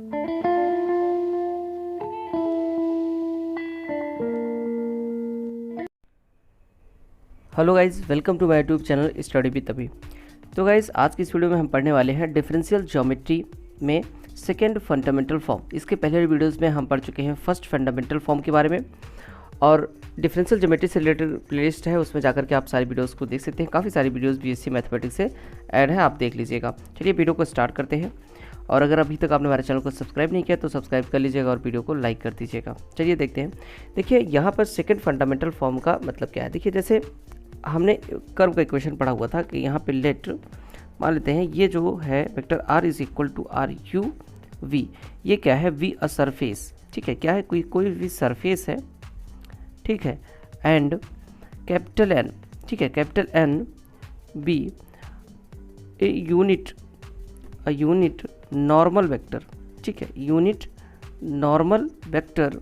Hello guys, welcome to my YouTube channel study with Abhi. तो guys, आज की इस वीडियो में हम पढ़ने वाले हैं डिफरेंशियल ज्योमेट्री में सेकंड फंडामेंटल फॉर्म। इसके पहले वीडियोस में हम पढ़ चुके हैं फर्स्ट फंडामेंटल फॉर्म के बारे में, और डिफरेंशियल ज्योमेट्री से रिलेटेड प्लेलिस्ट है, उसमें जाकर के आप सारी वीडियोस को देख सकते हैं। काफ़ी सारी वीडियोस बीएससी मैथमेटिक्स से ऐड है, आप देख लीजिएगा। चलिए वीडियो को स्टार्ट करते हैं, और अगर अभी तक आपने हमारे चैनल को सब्सक्राइब नहीं किया तो सब्सक्राइब कर लीजिएगा और वीडियो को लाइक कर दीजिएगा। चलिए देखते हैं। देखिए यहाँ पर सेकंड फंडामेंटल फॉर्म का मतलब क्या है। देखिए जैसे हमने कर्व का इक्वेशन पढ़ा हुआ था कि यहाँ पे लेट मान लेते हैं ये जो है vector r is equal to R U V, ये क्या है, v अ सरफेस, ठीक है, क्या है, कोई भी सरफेस है, ठीक है, एंड कैपिटल N, ठीक है, capital N be a unit normal vector, ठीक है, unit normal vector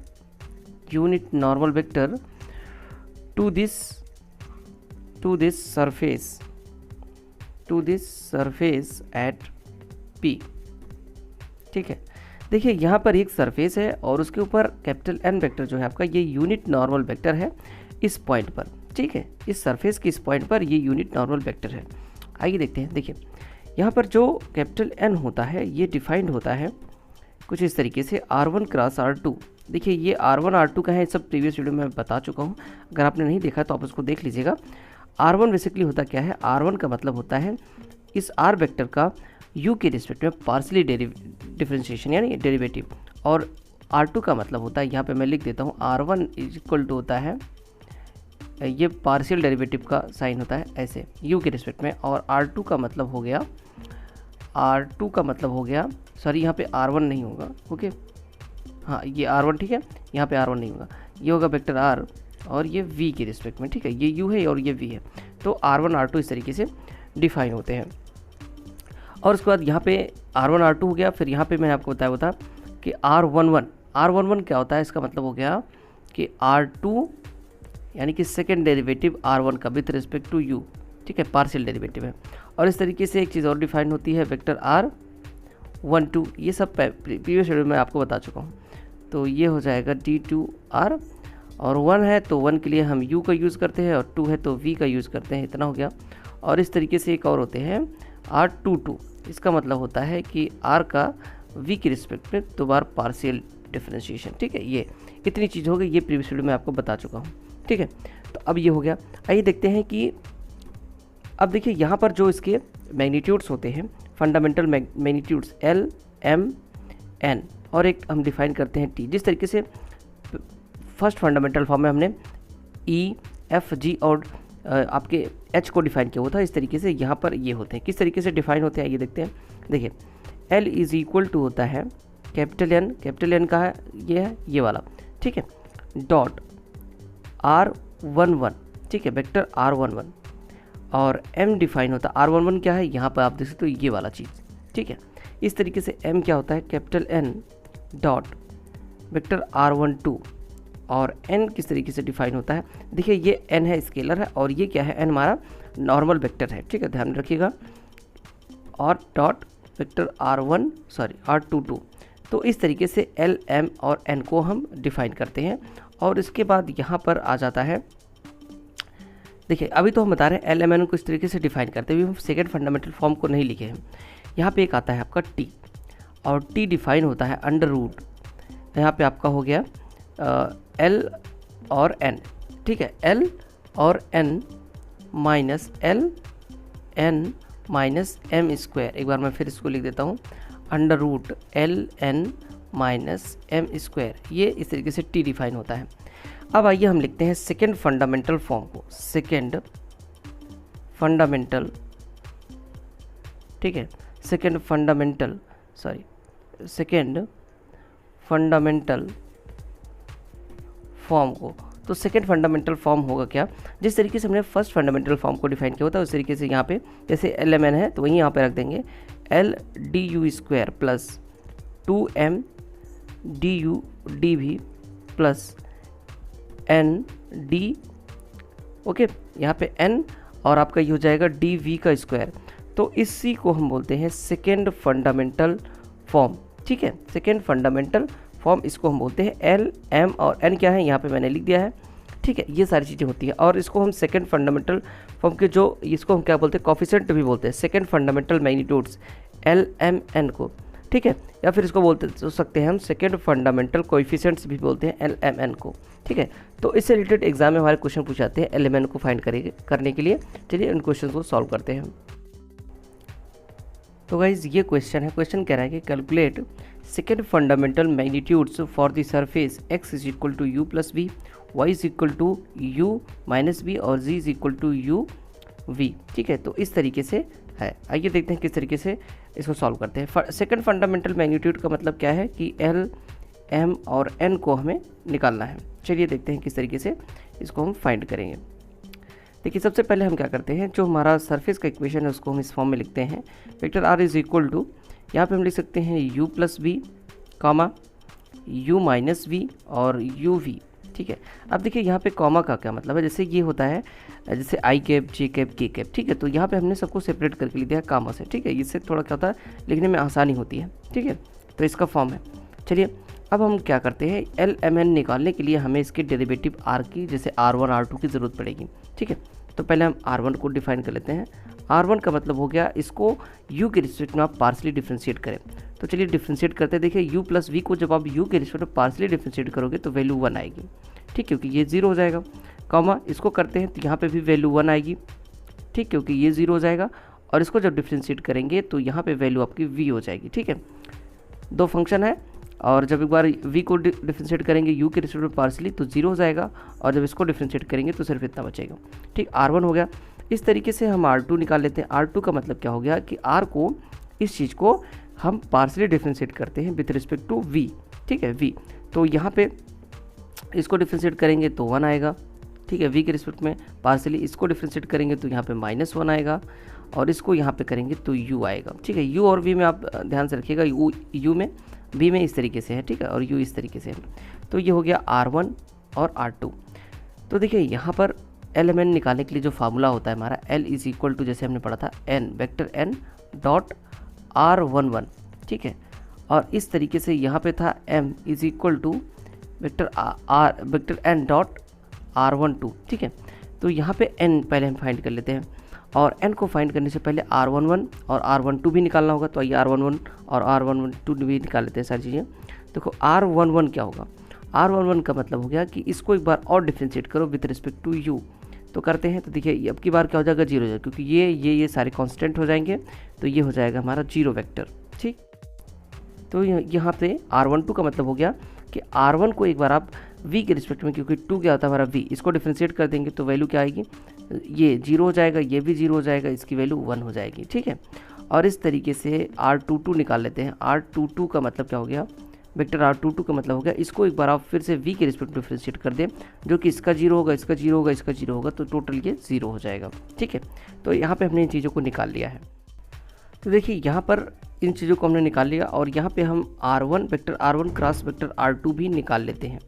to this surface at P, ठीक है। देखिए यहाँ पर एक सरफेस है और उसके ऊपर कैपिटल N वेक्टर जो है आपका, ये यूनिट नॉर्मल वेक्टर है इस पॉइंट पर, ठीक है, इस सरफेस के इस पॉइंट पर ये यूनिट नॉर्मल वेक्टर है। आइए देखते हैं। देखिए यहाँ पर जो कैपिटल N होता है ये डिफाइंड होता है कुछ इस तरीके से R1 क्रॉस R2। देखिए ये R1 R2 का है, सब प्रीवियस वीडियो में मैं बता चुका हूँ, अगर आपने नहीं देखा तो आप उसको देख लीजिएगा। R1 बेसिकली होता क्या है, R1 का मतलब होता है इस R वेक्टर का U के रिस्पेक्ट में पार्शियली डिफरेंशिएशन यानी डेरिवेटिव, और R2 का मतलब होता है, यहाँ पे मैं लिख देता हूँ, R1 इज इक्वल टू होता है, ये पार्शियल डेरिवेटिव का साइन होता है ऐसे U के रिस्पेक्ट में, और R2 का मतलब हो गया सॉरी यहाँ पे R1 नहीं होगा, ओके, हाँ ये R1, ठीक है, यहाँ पे R1 नहीं होगा, ये होगा वेक्टर R और ये V के रिस्पेक्ट में, ठीक है, ये U है और ये V है, तो R1 R2 इस तरीके से डिफाइन होते हैं। और उसके बाद यहाँ पे R1 R2 हो गया, फिर यहाँ पे मैंने आपको बताया था कि R11 क्या होता है, इसका मतलब हो गया कि R2 यानी कि सेकेंड डेरिवेटिव R1 का विथ रिस्पेक्ट टू U, ठीक है, पार्शियल डेरिवेटिव है। और इस तरीके से एक चीज़ और डिफाइन होती है वेक्टर R12, ये सब प्रीवियस वीडियो में आपको बता चुका हूँ। तो ये हो जाएगा D2R, और 1 है तो 1 के लिए हम U का यूज़ करते हैं, और 2 है तो V का यूज़ करते हैं, इतना हो गया। और इस तरीके से एक और होते हैं R22, इसका मतलब होता है कि R का V के रिस्पेक्ट में दोबारा पार्शियल डिफरेंशिएशन, ठीक है, ये इतनी चीज़ हो गई, ये प्रीवियस वीडियो में आपको बता चुका हूँ, ठीक है। तो अब ये हो गया। आइए देखते हैं कि अब देखिए यहाँ पर जो इसके मैग्नीट्यूड्स होते हैं, fundamental magnitudes L, M, N, और एक हम डिफाइन करते हैं T। जिस तरीके से फर्स्ट फंडामेंटल फॉर्म में हमने E, F, G और आपके H को डिफाइन किया हुआ था, इस तरीके से यहाँ पर ये होते हैं। किस तरीके से डिफाइन होते हैं ये देखते हैं। देखिए L इज इक्वल टू होता है कैपिटल N का है ये वाला, ठीक है, डॉट R11, ठीक है, वेक्टर R11, और M डिफाइन होता है, R11 क्या है, यहाँ पर आप देख सकते हो ये वाला चीज़, ठीक है। इस तरीके से M क्या होता है, capital N dot vector R12, और N किस तरीके से डिफाइन होता है। देखिए ये N है, स्केलर है, और ये क्या है, N हमारा नॉर्मल वेक्टर है, ठीक है, ध्यान रखिएगा, और डॉट वेक्टर R22। तो इस तरीके से L, M और N को हम डिफाइन करते हैं। और इसके बाद यहाँ पर आ जाता है, देखिए अभी तो हम बता रहे हैं L, M, N को इस तरीके से डिफाइन करते हुए हम सेकेंड फंडामेंटल फॉर्म को नहीं लिखे हैं। यहाँ पे एक आता है आपका T, और T डिफाइन होता है अंडर रूट, यहाँ पे आपका हो गया L और N, ठीक है, L और N माइनस M स्क्वायर। एक बार मैं फिर इसको लिख देता हूँ, under root LN minus M square, ये इस तरीके से T डिफाइन होता है। अब आइए हम लिखते हैं सेकेंड फंडामेंटल फॉर्म को, सेकेंड फंडामेंटल, ठीक है, सेकेंड फंडामेंटल फॉर्म को। तो सेकेंड फंडामेंटल फॉर्म होगा क्या, जिस तरीके से हमने फर्स्ट फंडामेंटल फॉर्म को डिफाइन किया होता है उस तरीके से यहाँ पे जैसे LMN है तो वहीं यहाँ पे रख देंगे LDU square plus 2M DU DV plus ND, okay, यहाँ पे N और आपका ये हो जाएगा DV का स्क्वायर। तो इसी को हम बोलते हैं सेकेंड फंडामेंटल फॉर्म, ठीक है। सेकेंड फंडामेंटल फॉर्म इसको हम बोलते हैं एल, एम और एन क्या है यहाँ पे मैंने लिख दिया है, ठीक है। ये सारी चीज़ें होती हैं और इसको हम सेकेंड फंडामेंटल फॉर्म के जो इसको हम क्या बोलते हैं कोफिशिएंट भी बोलते हैं, second fundamental magnitudes L, M, N को, ठीक है। या फिर इसको बोलते सकते हैं हम सेकेंड फंडामेंटल कोएफिशिएंट्स भी बोलते हैं एल, एम, एन को, ठीक है। तो इससे रिलेटेड एग्जाम में हमारे क्वेश्चन पूछाते हैं एल, एम, एन को फाइंड करने के लिए। चलिए उन क्वेश्चन को सॉल्व करते हैं। तो गाइज ये क्वेश्चन है, क्वेश्चन कह रहा है कि calculate second fundamental magnitudes for the surface x is equal to U plus V, y is equal to U minus V और z is equal to U V, ठीक है। तो इस तरीके से है। आइए देखते हैं किस तरीके से इसको सॉल्व करते हैं। सेकेंड फंडामेंटल मैग्नीट्यूड का मतलब क्या है कि एल, एम और एन को हमें निकालना है। चलिए देखते हैं किस तरीके से इसको हम फाइंड करेंगे। देखिए सबसे पहले हम क्या करते हैं, जो हमारा सरफेस का इक्वेशन है उसको हम इस फॉर्म में लिखते हैं। Vector R is equal to, यहाँ पे हम लिख सकते हैं U plus V comma U minus V और यू वी, ठीक है। अब देखिए यहाँ पे कॉमा का क्या मतलब है, जैसे ये होता है जैसे आई कैप, जे कैप, के कैप, ठीक है। तो यहाँ पे हमने सबको सेपरेट करके लिख दिया कॉमा से, ठीक है। इससे थोड़ा क्या होता है लिखने में आसानी होती है, ठीक है। तो इसका फॉर्म है। चलिए अब हम क्या करते हैं, एल, एम, एन निकालने के लिए हमें इसके डेरिवेटिव आर की, जैसे R1 R2 की ज़रूरत पड़ेगी, ठीक है। तो पहले हम R1 को डिफाइन कर लेते हैं। R1 का मतलब हो गया इसको u के रिस्पेक्ट में आप पार्सली डिफ्रेंशिएट करें। तो चलिए डिफ्रेंशिएट करते हैं। देखिए u प्लस v को जब आप u के रिस्पेक्ट में पार्सली डिफ्रेंशिएट करोगे तो वैल्यू 1 आएगी, ठीक, क्योंकि ये 0 हो जाएगा। कॉमा इसको करते हैं तो यहाँ पे भी वैल्यू 1 आएगी, ठीक, क्योंकि ये 0 हो जाएगा। और इसको जब डिफ्रेंशिएट करेंगे तो यहाँ पे वैल्यू आपकी v हो जाएगी, ठीक है। दो फंक्शन है और जब एक बार v को डिफ्रेंशिएट करेंगे u के रिस्पेक्ट में पार्सली तो 0 हो जाएगा और जब इसको डिफ्रेंशिएट करेंगे तो सिर्फ इतना बचेगा, ठीक। R1 हो गया। इस तरीके से हम R2 निकाल लेते हैं। R2 का मतलब क्या हो गया कि R को, इस चीज़ को हम पार्सली डिफ्रेंशिएट करते हैं विथ रिस्पेक्ट टू v, ठीक है, v। तो यहाँ पे इसको डिफ्रेंशिएट करेंगे तो 1 आएगा, ठीक है, v के रिस्पेक्ट में पार्सली। इसको डिफ्रेंशिएट करेंगे तो यहाँ पे -1 आएगा और इसको यहाँ पे करेंगे तो u आएगा, ठीक है। u और v में आप ध्यान से रखिएगा, u में, v में इस तरीके से है, ठीक है, और u इस तरीके से है। तो ये हो गया R1 और R2। तो देखिए यहाँ पर एल, एम, एन निकालने के लिए जो फार्मूला होता है हमारा L इज इक्वल टू, जैसे हमने पढ़ा था n vector n dot R11, ठीक है। और इस तरीके से यहाँ पे था m is equal to vector n dot R12, ठीक है। तो यहाँ पे n पहले हम फाइंड कर लेते हैं और n को फाइंड करने से पहले R11 और R12 भी निकालना होगा। तो आइए R11 और R12 भी निकाल लेते हैं सारी चीज़ें। देखो R11 क्या होगा, R11 का मतलब हो गया कि इसको एक बार और डिफ्रेंशिएट करो विथ रिस्पेक्ट टू u। तो करते हैं तो देखिए अब की बार क्या हो जाएगा, 0 हो जाएगा, क्योंकि ये सारे कांस्टेंट हो जाएंगे। तो ये हो जाएगा हमारा 0 वेक्टर, ठीक। तो यहाँ पे R12 का मतलब हो गया कि R1 को एक बार आप v के रिस्पेक्ट में, क्योंकि 2 क्या होता है हमारा v, इसको डिफ्रेंशिएट कर देंगे तो वैल्यू क्या आएगी, ये 0 हो जाएगा, ये भी 0 हो जाएगा, इसकी वैल्यू 1 हो जाएगी, ठीक है। और इस तरीके से R22 निकाल लेते हैं। R22 का मतलब क्या हो गया, वेक्टर R22 का मतलब हो गया इसको एक बार आप फिर से v के रिस्पेक्ट में डिफ्रेंशिएट कर दें, जो कि इसका 0 होगा, इसका 0 होगा, इसका 0 होगा, तो टोटल ये 0 हो जाएगा, ठीक है। तो यहाँ पे हमने इन चीज़ों को निकाल लिया है। तो देखिए यहाँ पर इन चीज़ों को हमने निकाल लिया और यहाँ पे हम R1 vector R1 cross vector R2 भी निकाल लेते हैं।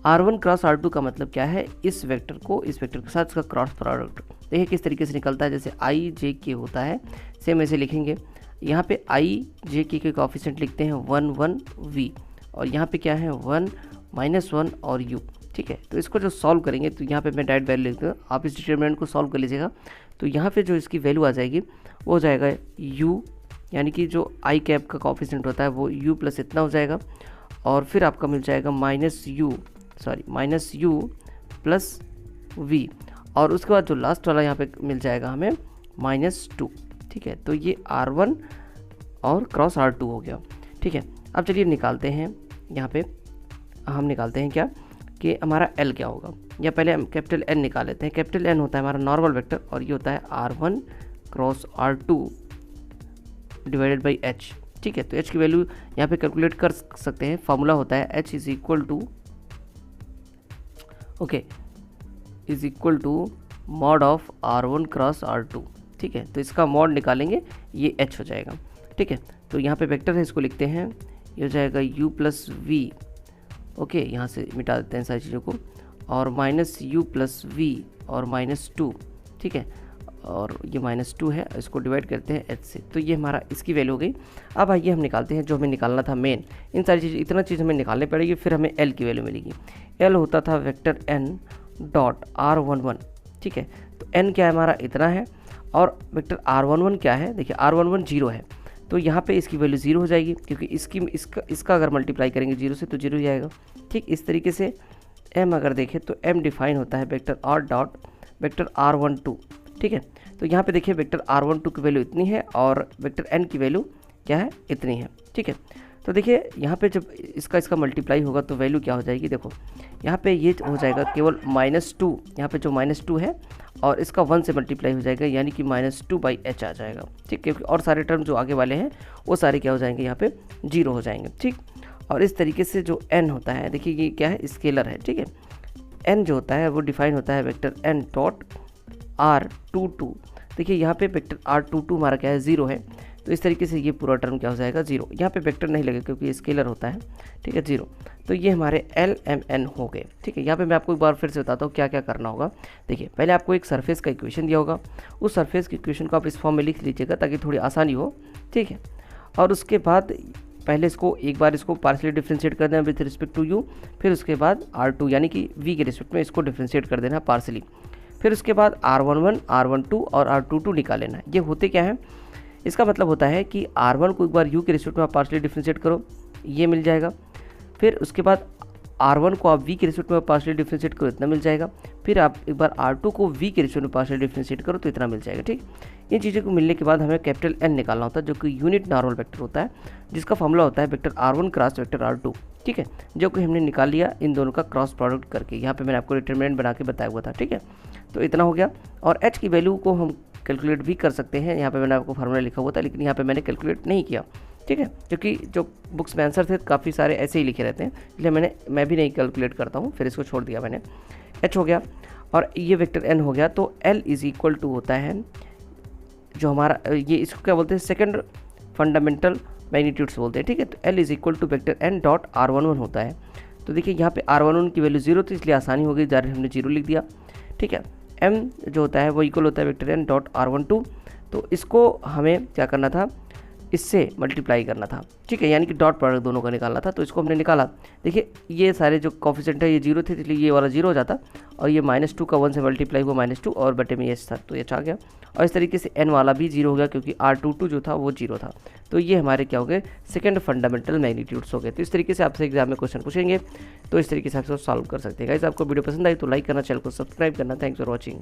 R1 क्रॉस R2 का मतलब क्या है, इस वेक्टर को इस वेक्टर के साथ इसका क्रॉस प्रोडक्ट। देखिए किस तरीके से निकलता है, जैसे आई जे के होता है, सेम ऐसे लिखेंगे। यहाँ पे आई जे के कोएफिशिएंट लिखते हैं 1 1 v और यहाँ पे क्या है 1 -1 और u, ठीक है। तो इसको जो सॉल्व करेंगे तो यहाँ पे मैं डायरेक्ट वैल्यू लिखता हूँ, आप इस डिटरमिनेंट को सॉल्व कर लीजिएगा। तो यहाँ पे जो इसकी वैल्यू आ जाएगी वो हो जाएगा u, यानी कि जो आई कैप का कोएफिशिएंट होता है वो u प्लस इतना हो जाएगा और फिर आपका मिल जाएगा माइनस u प्लस v और उसके बाद जो लास्ट वाला यहाँ पे मिल जाएगा हमें -2, ठीक है। तो ये R1 और क्रॉस R2 हो गया, ठीक है। अब चलिए निकालते हैं, यहाँ पे हम निकालते हैं क्या कि हमारा L क्या होगा, या पहले हम कैपिटल N निकाल लेते हैं। कैपिटल N होता है हमारा नॉर्मल वेक्टर और ये होता है R1 cross R2 divided by H, ठीक है। तो H की वैल्यू यहाँ पे कैलकुलेट कर सकते हैं। फार्मूला होता है H is equal to mod of R1 cross R2, ठीक है। तो इसका मॉड निकालेंगे, ये H हो जाएगा, ठीक है। तो यहाँ पे वेक्टर है, इसको लिखते हैं, ये हो जाएगा u प्लस वी, ओके, यहाँ से मिटा देते हैं सारी चीज़ों को, और -u प्लस वी और -2, ठीक है। और ये -2 है, इसको डिवाइड करते हैं h से, तो ये हमारा इसकी वैल्यू हो गई। अब आइए हम निकालते हैं जो हमें निकालना था मेन, इन सारी चीज़ इतना चीज़ हमें निकालनी पड़ेगी, फिर हमें l की वैल्यू मिलेगी। l होता था वेक्टर n डॉट r11, ठीक है, तो n क्या है हमारा इतना है, और वेक्टर r11 क्या है, देखिए r11 0 है, तो यहाँ पे इसकी वैल्यू 0 हो जाएगी, क्योंकि इसका अगर मल्टीप्लाई करेंगे 0 से तो 0 हो जाएगा। ठीक इस तरीके से m अगर देखें तो m डिफाइन होता है vector r dot vector r12, ठीक है। तो यहाँ पे देखिए वेक्टर r12 की वैल्यू इतनी है और वेक्टर n की वैल्यू क्या है, इतनी है, ठीक है। तो देखिए यहाँ पे जब इसका मल्टीप्लाई होगा तो वैल्यू क्या हो जाएगी, देखो यहाँ पे ये हो जाएगा केवल -2, यहाँ पे जो -2 है और इसका 1 से मल्टीप्लाई हो जाएगा, यानी कि -2/h आ जाएगा, ठीक, क्योंकि और सारे टर्म जो आगे वाले हैं वो सारे क्या हो जाएंगे, यहाँ पे 0 हो जाएंगे, ठीक। और इस तरीके से जो n होता है, देखिए ये क्या है, स्केलर है, ठीक है। n जो होता है वो डिफाइन होता है वेक्टर n डॉट r22, देखिए यहाँ पे वेक्टर r22 हमारा क्या है, 0 है, तो इस तरीके से ये पूरा टर्म क्या हो जाएगा, 0। यहाँ पे वेक्टर नहीं लगेगा क्योंकि ये स्केलर होता है, ठीक है, 0। तो ये हमारे LMN हो गए, ठीक है। यहाँ पे मैं आपको एक बार फिर से बताता हूँ क्या क्या करना होगा। देखिए पहले आपको एक सरफेस का इक्वेशन दिया होगा, उस सरफेस की इक्वेशन को आप इस फॉर्म में लिख लीजिएगा ताकि थोड़ी आसानी हो, ठीक है। और उसके बाद पहले इसको एक बार इसको पार्शियली डिफ्रेंशिएट कर देना विथ रिस्पेक्ट टू u, फिर उसके बाद r2 यानी कि v के रिस्पेक्ट में इसको डिफ्रेंशिएट कर देना पार्शियली, फिर उसके बाद r11, r12 और r22 निकाल लेना है। ये होते क्या है, इसका मतलब होता है कि r1 को एक बार u के रिस्पेक्ट में आप पार्शियली डिफ्रेंशिएट करो, ये मिल जाएगा, फिर उसके बाद r1 को आप v के रिस्पेक्ट में पार्शियली डिफ्रेंशिएट करो, इतना मिल जाएगा, फिर आप एक बार r2 को v के रिस्पेक्ट में पार्शियली डिफ्रेंशिएट करो तो इतना मिल जाएगा, ठीक। इन चीज़ों को मिलने के बाद हमें कैपिटल N निकालना होता है जो कि यूनिट नॉर्मल वेक्टर होता है, जिसका फॉर्मूला होता है vector r1 cross vector r2, ठीक है, जो कि हमने निकाल लिया इन दोनों का क्रॉस प्रोडक्ट करके, यहाँ पे मैंने आपको डिटरमिनेंट बना के बताया हुआ था, ठीक है। तो इतना हो गया, और h की वैल्यू को हम कैलकुलेट भी कर सकते हैं, यहाँ पे मैंने आपको फार्मूला लिखा हुआ था लेकिन यहाँ पे मैंने कैलकुलेट नहीं किया, ठीक है, क्योंकि जो बुक्स में आंसर थे काफ़ी सारे ऐसे ही लिखे रहते हैं, इसलिए मैं भी नहीं कैलकुलेट करता हूँ, फिर इसको छोड़ दिया मैंने। h हो गया और ये वेक्टर n हो गया, तो l इज़ इक्वल टू होता है जो हमारा ये इसको क्या बोलते हैं, सेकंड फंडामेंटल मैग्नीट्यूड्स बोलते हैं, ठीक है। तो l is equal to vector n dot r11 होता है। तो देखिए यहाँ पे r11 की वैल्यू 0 थी इसलिए आसानी हो गई, डायरेक्ट हमने 0 लिख दिया, ठीक है। m जो होता है वो इक्वल होता है वेक्टर n डॉट r12, तो इसको हमें क्या करना था, इससे मल्टीप्लाई करना था, ठीक है, यानी कि डॉट प्रोडक्ट दोनों का निकालना था, तो इसको हमने निकाला। देखिए ये सारे जो कोफिशिएंट है ये 0 थे इसलिए ये वाला 0 हो जाता, और ये -2 का 1 से मल्टीप्लाई हुआ -2 और बटे में h था तो ये आ गया, और इस तरीके से n वाला भी 0 हो गया क्योंकि r22 जो था वो 0 था। तो ये हमारे क्या हो गए, सेकंड फंडामेंटल मैग्नीट्यूड्स हो गए। तो इस तरीके से आपसे एग्जाम में क्वेश्चन पूछेंगे तो इस तरीके से आप सॉल्व कर सकते हैं। गाइस आपको वीडियो पसंद आई तो लाइक करना, चैनल को सब्सक्राइब करना। Thanks for watching.